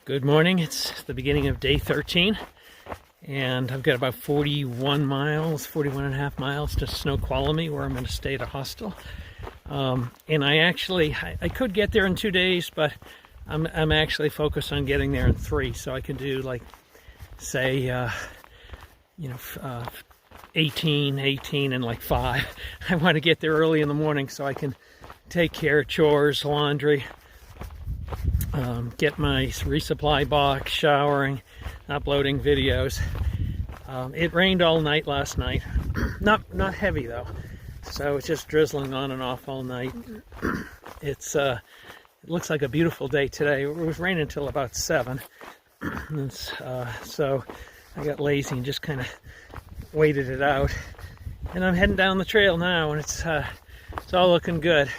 Good morning. It's the beginning of day 13 and I've got about 41 and a half miles to Snoqualmie, where I'm going to stay at a hostel. And I could get there in 2 days, but I'm actually focused on getting there in 3, so I can do, like, say 18 and like 5. I want to get there early in the morning so I can take care of chores, laundry, get my resupply box, showering, uploading videos. It rained all night last night. Not heavy though, so it's just drizzling on and off all night. It looks like a beautiful day today. It was raining until about 7. So I got lazy and just kind of waited it out. And I'm heading down the trail now, and it's all looking good.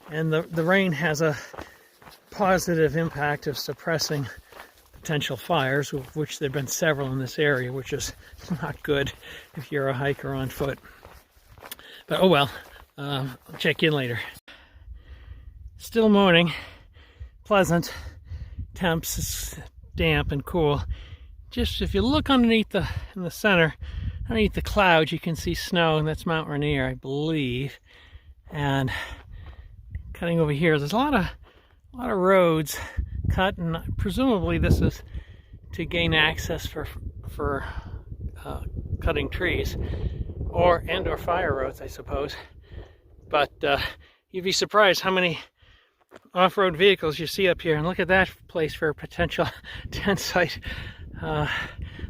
And the rain has a positive impact of suppressing potential fires, of which there have been several in this area, which is not good if you're a hiker on foot. But oh well, I'll check in later. Still morning, pleasant temps, it's damp and cool. Just if you look underneath in the center, underneath the clouds, you can see snow, and that's Mount Rainier, I believe. And cutting over here, there's a lot of roads cut, and presumably this is to gain access for cutting trees, or fire roads, I suppose. But you'd be surprised how many off-road vehicles you see up here. And look at that place for a potential tent site.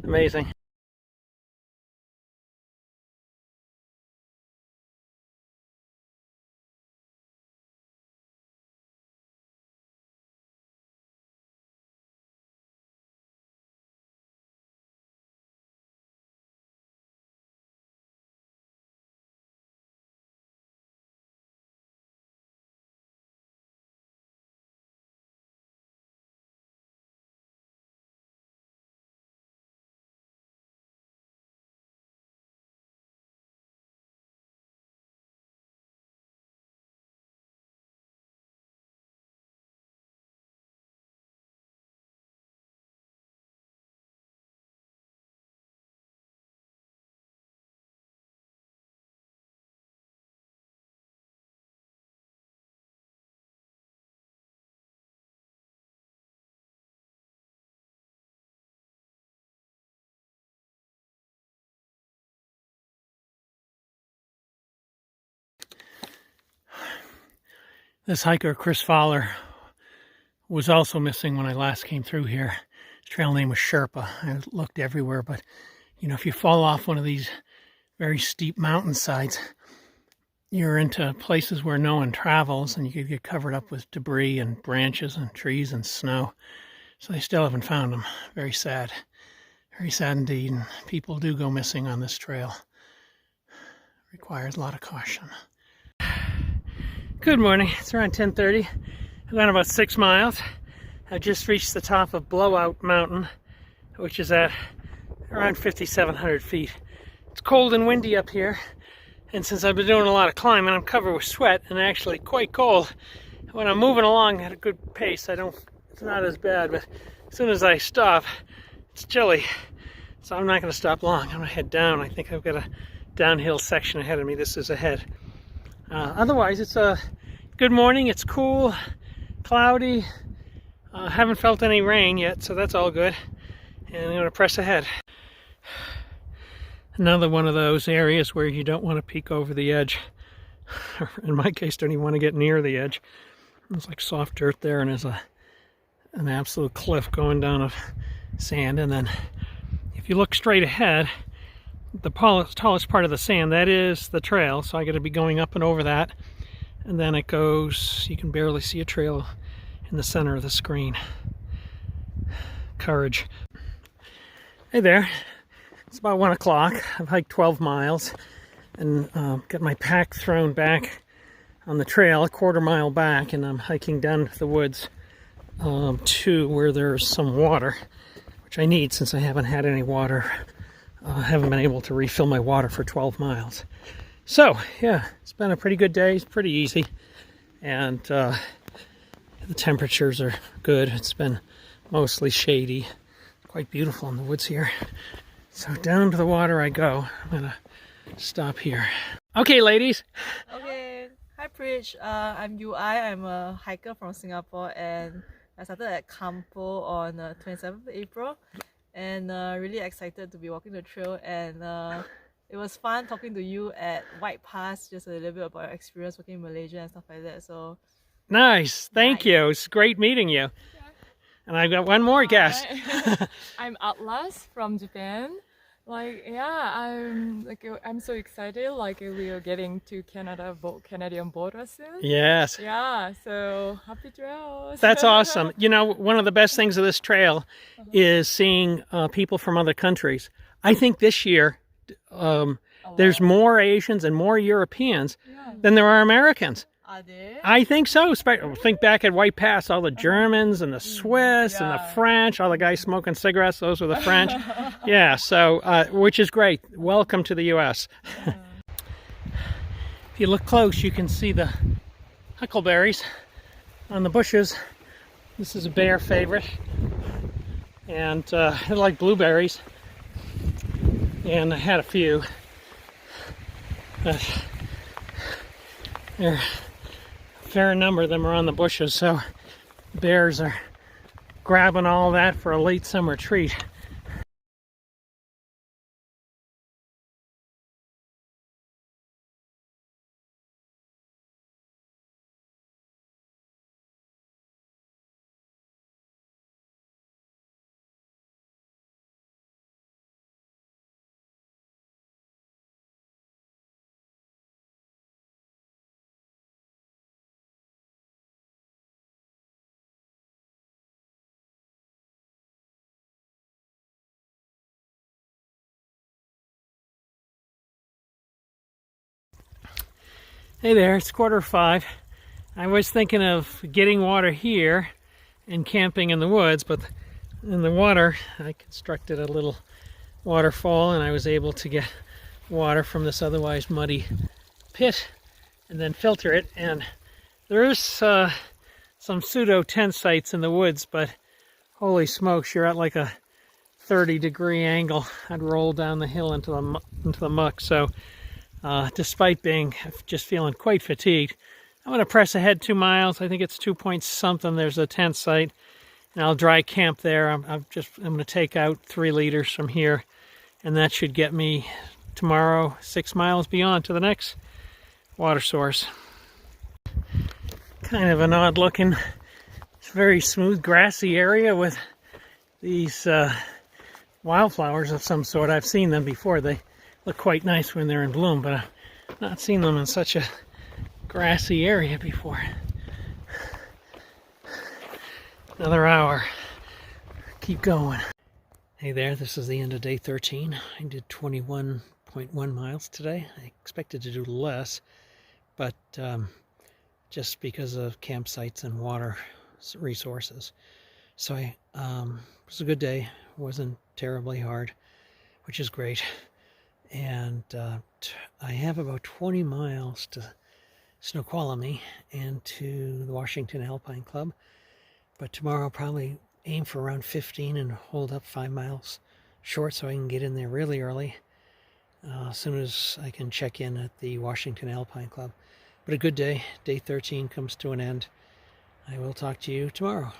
Amazing. This hiker, Chris Fowler, was also missing when I last came through here. His trail name was Sherpa. I looked everywhere, but if you fall off one of these very steep mountainsides, you're into places where no one travels, and you could get covered up with debris and branches and trees and snow. So I still haven't found him. Very sad indeed. And people do go missing on this trail. Requires a lot of caution. Good morning. It's around 10:30. I've gone about 6 miles. I've just reached the top of Blowout Mountain, which is at around 5,700 feet. It's cold and windy up here, and since I've been doing a lot of climbing, I'm covered with sweat and actually quite cold. When I'm moving along at a good pace, it's not as bad, but as soon as I stop, it's chilly. So I'm not going to stop long. I'm going to head down. I think I've got a downhill section ahead of me. This is ahead. Otherwise, it's a good morning. It's cool, cloudy. Haven't felt any rain yet, so that's all good. And I'm going to press ahead. Another one of those areas where you don't want to peek over the edge. In my case, don't even want to get near the edge. There's like soft dirt there, and there's an absolute cliff going down of sand. And then if you look straight ahead, the tallest part of the sand, that is the trail, so I got to be going up and over that, and then it goes, you can barely see a trail in the center of the screen. Courage. Hey there, it's about 1 o'clock. I've hiked 12 miles and got my pack thrown back on the trail, a 1/4 mile back, and I'm hiking down into the woods to where there's some water, which I need since I haven't had any water. I haven't been able to refill my water for 12 miles. So, yeah, it's been a pretty good day. It's pretty easy. And the temperatures are good. It's been mostly shady. Quite beautiful in the woods here. So down to the water I go. I'm gonna stop here. Okay, ladies. Okay, hi Pritch. I'm UI. I'm a hiker from Singapore, and I started at Campo on 27th April, and really excited to be walking the trail. And it was fun talking to you at White Pass, just a little bit about your experience working in Malaysia and stuff like that. So nice, thank you. It's great meeting you. Yeah. And I've got one more guest. I'm Atlas from Japan. I'm so excited. We are getting to Canadian border soon. Yes. Yeah, so happy trails. That's awesome. You know, one of the best things of this trail is seeing people from other countries. I think this year there's more Asians and more Europeans than there are Americans. are there? I think so. Think back at White Pass, all the Germans and the Swiss and the French, all the guys smoking cigarettes, those were the French. Yeah, so, which is great. Welcome to the U.S. If you look close, you can see the huckleberries on the bushes. This is a bear favorite. And they're like blueberries. And I had a few. But there, a fair number of them are on the bushes, so bears are grabbing all that for a late summer treat. Hey there, it's 4:45. I was thinking of getting water here and camping in the woods, but in the water, I constructed a little waterfall and I was able to get water from this otherwise muddy pit and then filter it. And there is some pseudo tent sites in the woods, but holy smokes, you're at like a 30-degree angle. I'd roll down the hill into the muck. So despite being just feeling quite fatigued, I'm going to press ahead 2 miles. I think it's 2 point something. There's a tent site, and I'll dry camp there. I'm going to take out 3 liters from here, and that should get me tomorrow 6 miles beyond to the next water source. Kind of an odd looking, very smooth grassy area with these wildflowers of some sort. I've seen them before. They look quite nice when they're in bloom, but I've not seen them in such a grassy area before. Another hour. Keep going. Hey there, this is the end of day 13. I did 21.1 miles today. I expected to do less, but just because of campsites and water resources. So it was a good day. It wasn't terribly hard, which is great. And I have about 20 miles to Snoqualmie and to the Washington Alpine Club. But tomorrow I'll probably aim for around 15 and hold up 5 miles short so I can get in there really early as soon as I can check in at the Washington Alpine Club. But a good day. Day 13 comes to an end. I will talk to you tomorrow.